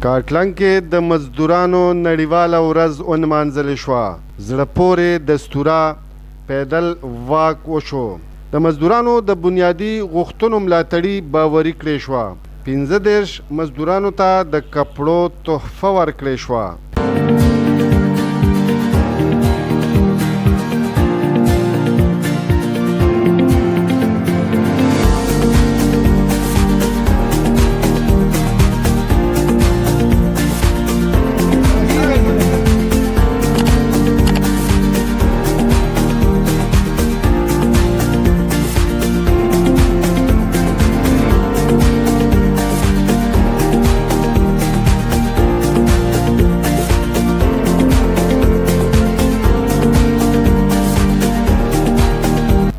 کاټلنګ کې د مزدورانو نړیواله ورځ ونمانځل شوه. زړه پورې دستوره پیدل واک وشو. د مزدورانو د بنیادي غوښتنو ملاتړي باوري کړې شوه. 15 مزدورانو ته د کپړو تحفه ورکړې شوه.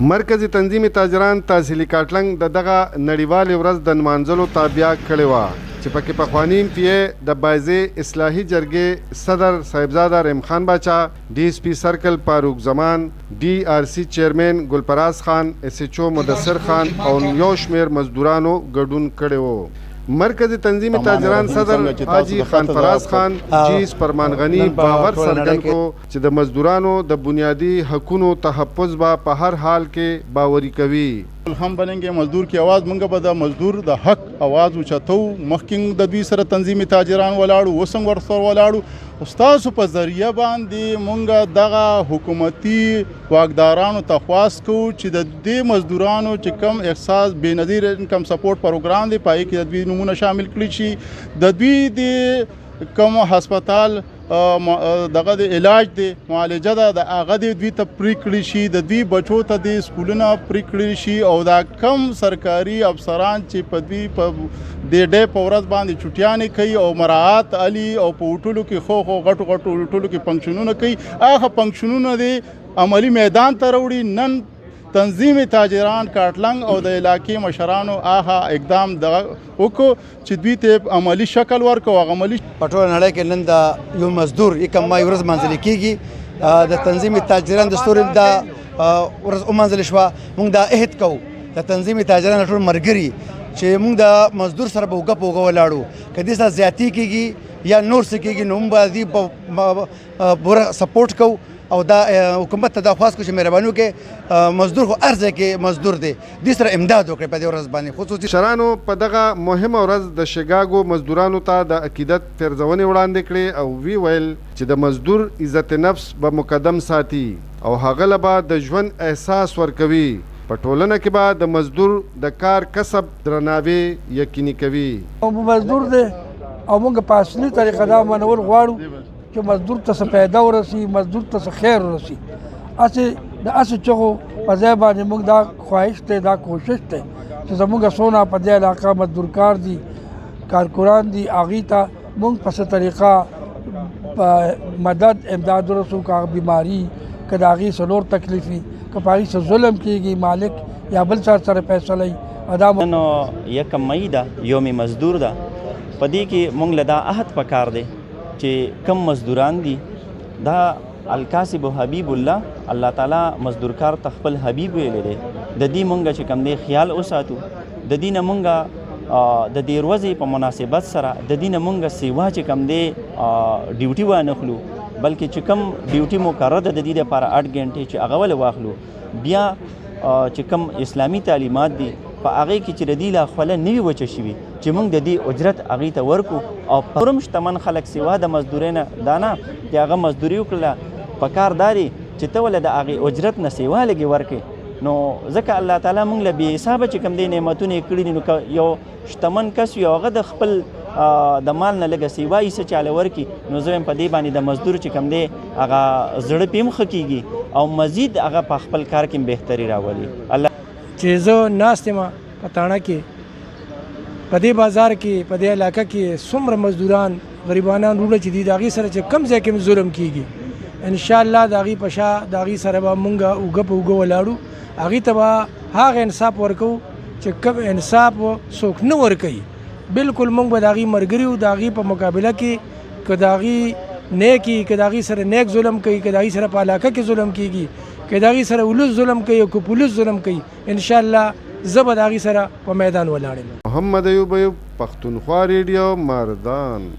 مرکزی تنظیم تاجران تحصیلي کاټلنګ د دغه نړیوالې ورځ د نمانځلو تابع کړې وه چې پکې پخواني MPA د بایزې اصلاحي جرګې صدر صاحبزاده رحیم خان باچا، DSP سرکل فاروق زمان، DRC چیرمن ګلپراز خان، SHO مدثر خان او یو شمېر مزدورانو ګډون کړی و. مرکزی تنظیم تاجران صدر حاجی خان فراز خان جیس فرمان غنی باور څرګند کو چې د مزدورانو د بنیادی حقوقو تحفظ په هر حال کې باوري کوي. هم بننګ مزدور کی आवाज منګه به د مزدور د حق आवाज اوچتو. مخکې د دوی سره تنظیم تاجران ولاړو، وسنګ ورسره ولاړو. استاد په ذریعہ باندې مونږه دغه حکومتي واکدارانو ته خواست کو چې د دې مزدورانو چې کم احساس بېنظیر انکم سپورټ پروګرام دی پای کې د دوی نمونه شامل کړي شي. د دوی د کوم هسپتال دغه د علاج دی معالجه ده د هغه د دوی ته پرې کړي شي، د دوی بچو ته د سکولونه پرې کړي شي او دا کم سرکاري افسران چې په دوی په د ډې په ورځ باندې چټیانې کوي او مراعات علي او په هوټلو کې خو غټو هوټلو کې فنکشنونه کوي، هغه فنکشنونه د عملی میدان ته راوړي. نن تنظیم تاجران کاټلنګ او د علاقې مشرانو هغه اقدام وکړو چې دوی ته عملی شکل ورکړو. هغه عملی په ټوله نړۍ کې نن د یو مزدور یکم مای ورځ منځل کیږي. د تنظیم تاجران د ستوري د ورځ ومنځل شوه. موږ دا عهد کوو د تنظیم تاجران ټول مرګري چې موږ د مزدور سره به وګپ ولاړو. که دې سره زیاتی کیږي یا نور څه کیږي نو موږ به دې پوره سپورټ کوو او دا حکومت ته دا خواست کو چې مهرباني وکړي مزدور خو هر ځای کې مزدور دی، دې سره امداد وکړي په دې ورځ باندې. خصوصي مشرانو په دغه مهمه ورځ د شیکاګو مزدورانو ته د عقیدت پیرزونې وړاندې کړې او وی ویل چې د مزدور عزت نفس به مقدم ساتي او هغه له به د ژوند احساس ورکوي. په ټولنه کې به د مزدور د کار کسب درناوی یقیني کوي. مزدور دی او موږ په اصلي طریقه دا منول غواړو چې مزدور ته څه پیدا ورسي، مزدور ته څه خیر ورسي. هسې چغو په ځای باندې موږ دا خواهش دی، دا کوشش دی چې زموږ څونه په دې علاقه مزدور کار دي، کارکران دي، هغوی ته موږ په څه طریقه په مدد امداد ورسو. که هغه بیماري، که د هغې څه نور تکلیف وي، که په هغې څه ظلم کېږي مالک یا بل چا سره فیصله وي. نو یکم مئی ده، یوم مزدور ده. په دې کې موږ له دا عهد پکار دی چې کم مزدوران دي دا الکاسب حبیب الله تعالی مزدور کار ته خپل حبیب ویلی دی. د دې مونږ چې کم دی خیال وساتو. د دې نه مونږ د دې ورځې په مناسبت سره د دې نه مونږ سیوا چې کم دی ډیوټي وانخلو، بلکې چې کم ډیوټي مقرره ده د دې لپاره 8 غنټې چې هغه ولې واخلو. بیا چې کم اسلامي تعلیمات دي په هغې کې چې د دې لا خوله نوي وچه شوي چې موږ د دې اجرت هغې ته ورکو او پرم شتمن خلک سوا د مزدورۍ نه دا نه چې هغه مزدوري وکړله. په کار دا دی چې ته ولې د هغې اجرت نه سیوا لږې ورکړې. نو ځکه الله تعالی موږ له بې حسابه چې کوم دی نعمتونه یې کړي دي، نو که یو شتمن کس وي او هغه د خپل د مال نه لږه سیوا یې څه چاله ورکړي، نو زه وایم په دې باندې د مزدور چې کوم دی هغه زړه پې هم ښه کېږي او مزید هغه په خپل کار کې هم بهتري راولي. الله چې زه ناست یم په تاڼه کې، په دې بازار کې، په دې علاقه کې څومره مزدوران غریبانان وروڼه چې دي د هغې سره چې کم ځای کې ظلم کېږي، انشاءالله د هغې په شا د هغې سره به مونږ اوږه په اوږه ولاړو. هغې ته به هغه انصاف ورکوو چې کوم انصاف څوک نه ورکوي. بلکل مونږ به د هغې ملګري وو، د هغې په مقابله کې که د هغې نیک وي، که د هغې سره نیک ظلم کوي، که د هغې سره په علاقه کې ظلم کېږي، که د هغې سره ولس ظلم کوي او که پولیس ظلم کوي، انشاءالله زه به د هغې سره په میدان ولاړ یم. محمد ایوب، پښتونخوا ریډیو، مردان.